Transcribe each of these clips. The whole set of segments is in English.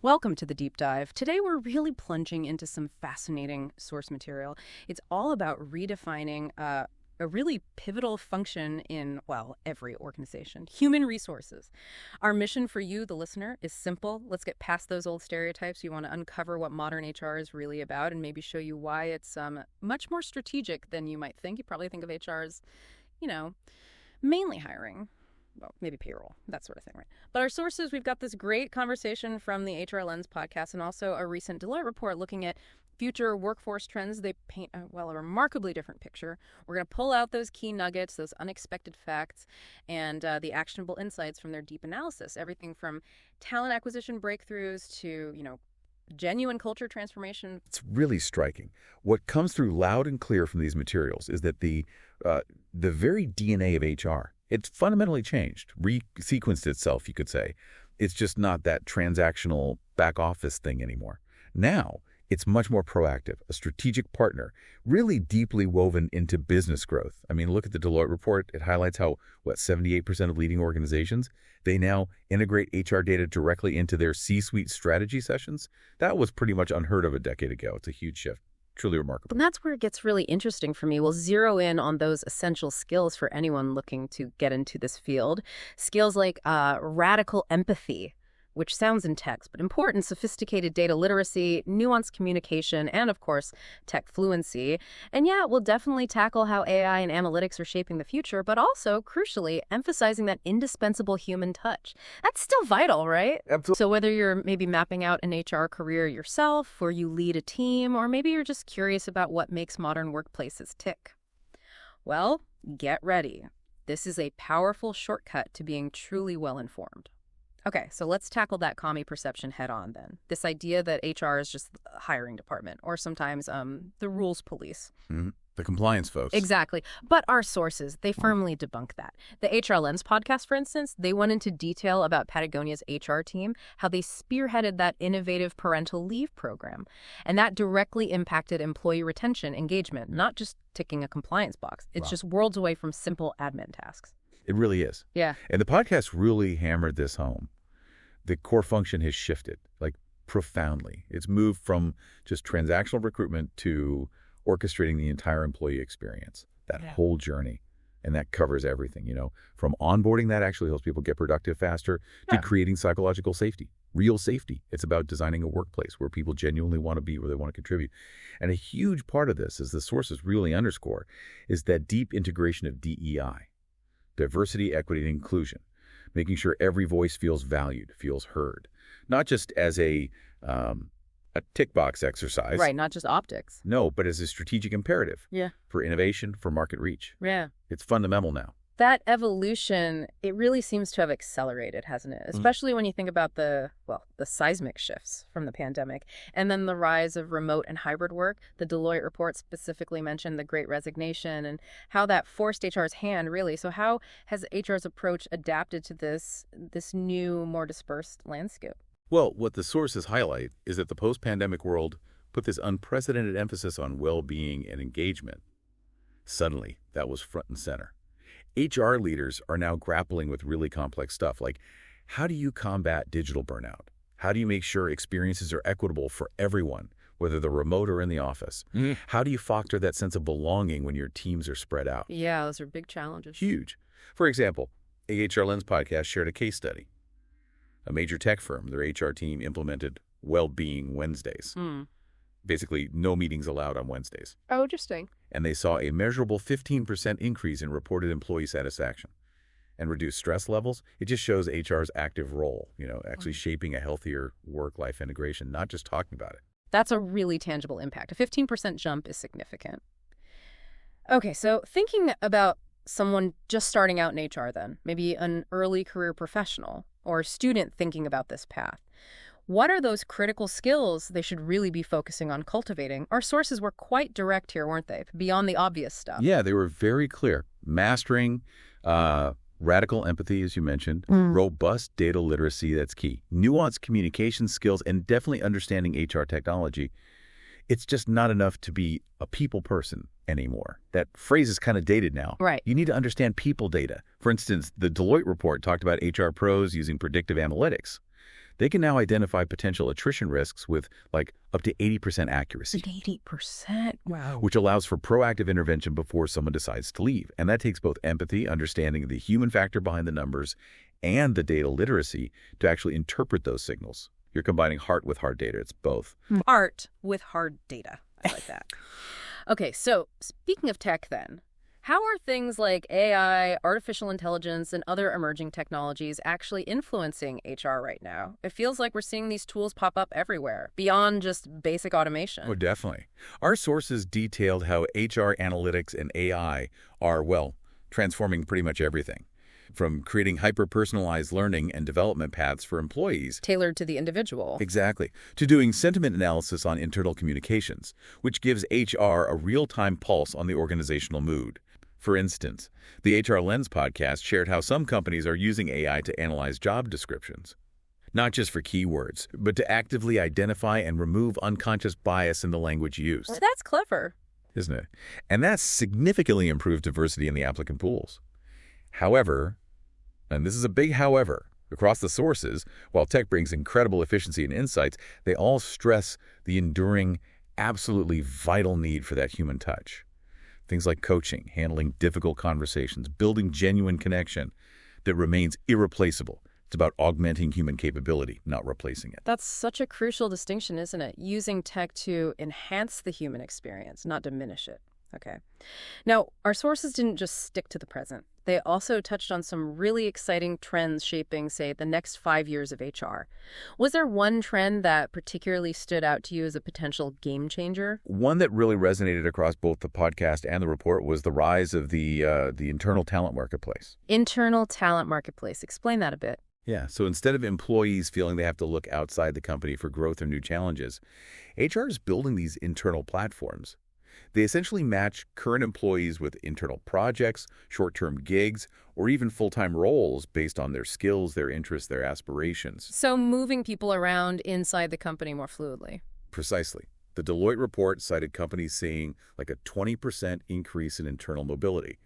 Welcome to the deep dive. Today we're really plunging into some fascinating source material. It's all about redefining a really pivotal function in, well, every organization: human resources. Our mission for you, the listener, is simple. Let's get past those old stereotypes. We want to uncover what modern HR is really about and maybe show you why it's much more strategic than you might think. You probably think of HR as, you know, mainly hiring. Well, maybe payroll, that sort of thing, right? But our sources, we've got this great conversation from the HR Lens podcast and also a recent Deloitte report looking at future workforce trends. They paint, a remarkably different picture. We're going to pull out those key nuggets, those unexpected facts, and the actionable insights from their deep analysis. Everything from talent acquisition breakthroughs to, genuine culture transformation. It's really striking. What comes through loud and clear from these materials is that the very DNA of HR, it's fundamentally changed, resequenced itself, you could say. It's just not that transactional back office thing anymore. Now, it's much more proactive, a strategic partner, really deeply woven into business growth. I mean, look at the Deloitte report. It highlights how, 78% of leading organizations, they now integrate HR data directly into their C-suite strategy sessions. That was pretty much unheard of a decade ago. It's a huge shift. Truly remarkable. And that's where it gets really interesting for me. We'll zero in on those essential skills for anyone looking to get into this field. Skills like radical empathy, which sounds intense, but important: sophisticated data literacy, nuanced communication, and of course, tech fluency. And yeah, we'll definitely tackle how AI and analytics are shaping the future, but also, crucially, emphasizing that indispensable human touch. That's still vital, right? Absolutely. So whether you're maybe mapping out an HR career yourself, or you lead a team, or maybe you're just curious about what makes modern workplaces tick, well, get ready. This is a powerful shortcut to being truly well-informed. Okay, so let's tackle that commie perception head on then. This idea that HR is just a hiring department, or sometimes the rules police. Mm-hmm. The compliance folks. Exactly. But our sources, they firmly debunk that. The HR Lens podcast, for instance, they went into detail about Patagonia's HR team, how they spearheaded that innovative parental leave program. And that directly impacted employee retention, engagement, not just ticking a compliance box. It's just worlds away from simple admin tasks. It really is. Yeah. And the podcast really hammered this home. The core function has shifted, profoundly. It's moved from just transactional recruitment to orchestrating the entire employee experience, that whole journey. And that covers everything, from onboarding that actually helps people get productive faster to creating psychological safety, real safety. It's about designing a workplace where people genuinely want to be, where they want to contribute. And a huge part of this, as the sources really underscore, is that deep integration of DEI, diversity, equity, and inclusion. Making sure every voice feels valued, feels heard, not just as a tick box exercise. Right, not just optics. No, but as a strategic imperative. Yeah. For innovation, for market reach. Yeah. It's fundamental now. That evolution, it really seems to have accelerated, hasn't it? Especially when you think about the seismic shifts from the pandemic and then the rise of remote and hybrid work. The Deloitte report specifically mentioned the Great Resignation and how that forced HR's hand, really. So how has HR's approach adapted to this new, more dispersed landscape? Well, what the sources highlight is that the post-pandemic world put this unprecedented emphasis on well-being and engagement. Suddenly, that was front and center. HR leaders are now grappling with really complex stuff, like how do you combat digital burnout? How do you make sure experiences are equitable for everyone, whether they're remote or in the office? How do you foster that sense of belonging when your teams are spread out? Yeah, those are big challenges. Huge. For example, a HR Lens podcast shared a case study. A major tech firm, their HR team implemented well-being Wednesdays. Basically, no meetings allowed on Wednesdays. Oh, interesting. And they saw a measurable 15% increase in reported employee satisfaction and reduced stress levels. It just shows HR's active role, actually shaping a healthier work-life integration, not just talking about it. That's a really tangible impact. A 15% jump is significant. Okay, so thinking about someone just starting out in HR then, maybe an early career professional or student thinking about this path. What are those critical skills they should really be focusing on cultivating? Our sources were quite direct here, weren't they? Beyond the obvious stuff. Yeah, they were very clear. Mastering radical empathy, as you mentioned, robust data literacy, that's key. Nuanced communication skills, and definitely understanding HR technology. It's just not enough to be a people person anymore. That phrase is kind of dated now. Right. You need to understand people data. For instance, the Deloitte report talked about HR pros using predictive analytics. They can now identify potential attrition risks with like up to 80% accuracy, 80%? Wow. which allows for proactive intervention before someone decides to leave. And that takes both empathy, understanding the human factor behind the numbers, and the data literacy to actually interpret those signals. You're combining heart with hard data. It's both. Art with hard data. I like that. Okay, so speaking of tech then, how are things like AI, artificial intelligence, and other emerging technologies actually influencing HR right now? It feels like we're seeing these tools pop up everywhere, beyond just basic automation. Oh, definitely. Our sources detailed how HR analytics and AI are, well, transforming pretty much everything. From creating hyper-personalized learning and development paths for employees. Tailored to the individual. Exactly. To doing sentiment analysis on internal communications, which gives HR a real-time pulse on the organizational mood. For instance, the HR Lens podcast shared how some companies are using AI to analyze job descriptions. Not just for keywords, but to actively identify and remove unconscious bias in the language used. That's clever. Isn't it? And that's significantly improved diversity in the applicant pools. However, and this is a big however, across the sources, while tech brings incredible efficiency and insights, they all stress the enduring, absolutely vital need for that human touch. Things like coaching, handling difficult conversations, building genuine connection that remains irreplaceable. It's about augmenting human capability, not replacing it. That's such a crucial distinction, isn't it? Using tech to enhance the human experience, not diminish it. Okay. Now, our sources didn't just stick to the present. They also touched on some really exciting trends shaping, say, the next 5 years of HR. Was there one trend that particularly stood out to you as a potential game changer? One that really resonated across both the podcast and the report was the rise of the internal talent marketplace. Internal talent marketplace. Explain that a bit. Yeah, so instead of employees feeling they have to look outside the company for growth or new challenges, HR is building these internal platforms. They essentially match current employees with internal projects, short-term gigs, or even full-time roles based on their skills, their interests, their aspirations. So moving people around inside the company more fluidly. Precisely. The Deloitte report cited companies seeing like a 20% increase in internal mobility,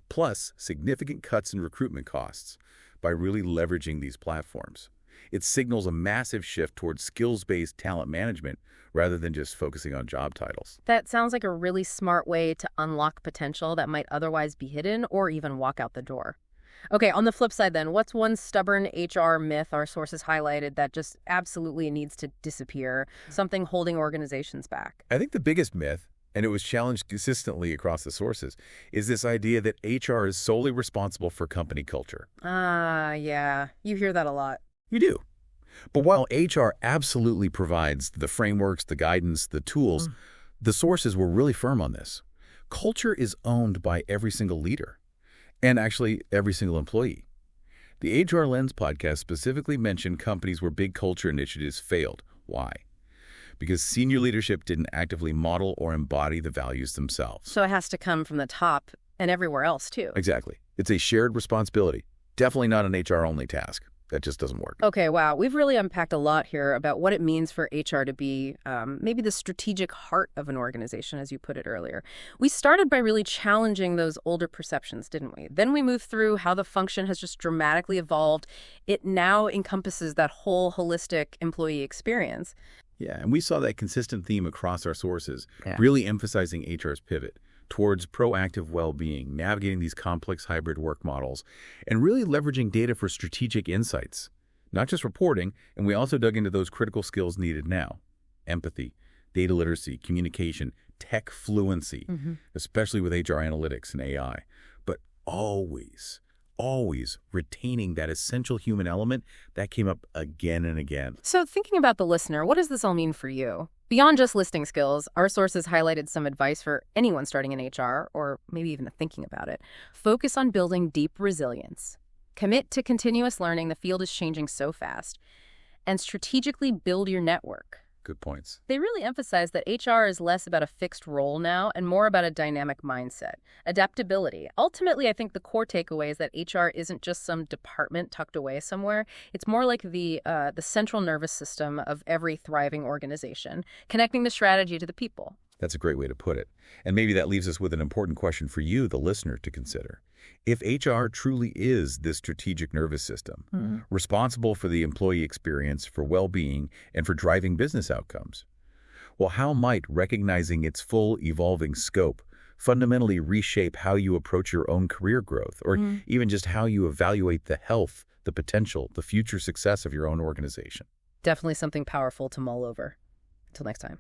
plus significant cuts in recruitment costs by really leveraging these platforms. It signals a massive shift towards skills-based talent management rather than just focusing on job titles. That sounds like a really smart way to unlock potential that might otherwise be hidden or even walk out the door. Okay, on the flip side then, what's one stubborn HR myth our sources highlighted that just absolutely needs to disappear, something holding organizations back? I think the biggest myth, and it was challenged consistently across the sources, is this idea that HR is solely responsible for company culture. Yeah, you hear that a lot. You do. But while HR absolutely provides the frameworks, the guidance, the tools, the sources were really firm on this. Culture is owned by every single leader, and actually every single employee. The HR Lens podcast specifically mentioned companies where big culture initiatives failed. Why? Because senior leadership didn't actively model or embody the values themselves. So it has to come from the top and everywhere else, too. Exactly. It's a shared responsibility. Definitely not an HR-only task. That just doesn't work. Okay, wow. We've really unpacked a lot here about what it means for HR to be maybe the strategic heart of an organization, as you put it earlier. We started by really challenging those older perceptions, didn't we? Then we moved through how the function has just dramatically evolved. It now encompasses that whole holistic employee experience. Yeah, and we saw that consistent theme across our sources, really emphasizing HR's pivot towards proactive well-being, navigating these complex hybrid work models, and really leveraging data for strategic insights, not just reporting. And we also dug into those critical skills needed now: empathy, data literacy, communication, tech fluency, especially with HR analytics and AI, but always retaining that essential human element that came up again and again. So thinking about the listener, what does this all mean for you? Beyond just listing skills, our sources highlighted some advice for anyone starting in HR, or maybe even thinking about it. Focus on building deep resilience. Commit to continuous learning. The field is changing so fast. And strategically build your network. Good points. They really emphasize that HR is less about a fixed role now and more about a dynamic mindset. Adaptability. Ultimately, I think the core takeaway is that HR isn't just some department tucked away somewhere. It's more like the central nervous system of every thriving organization, connecting the strategy to the people. That's a great way to put it. And maybe that leaves us with an important question for you, the listener, to consider. If HR truly is this strategic nervous system, responsible for the employee experience, for well-being, and for driving business outcomes, well, how might recognizing its full evolving scope fundamentally reshape how you approach your own career growth, or even just how you evaluate the health, the potential, the future success of your own organization? Definitely something powerful to mull over. Until next time.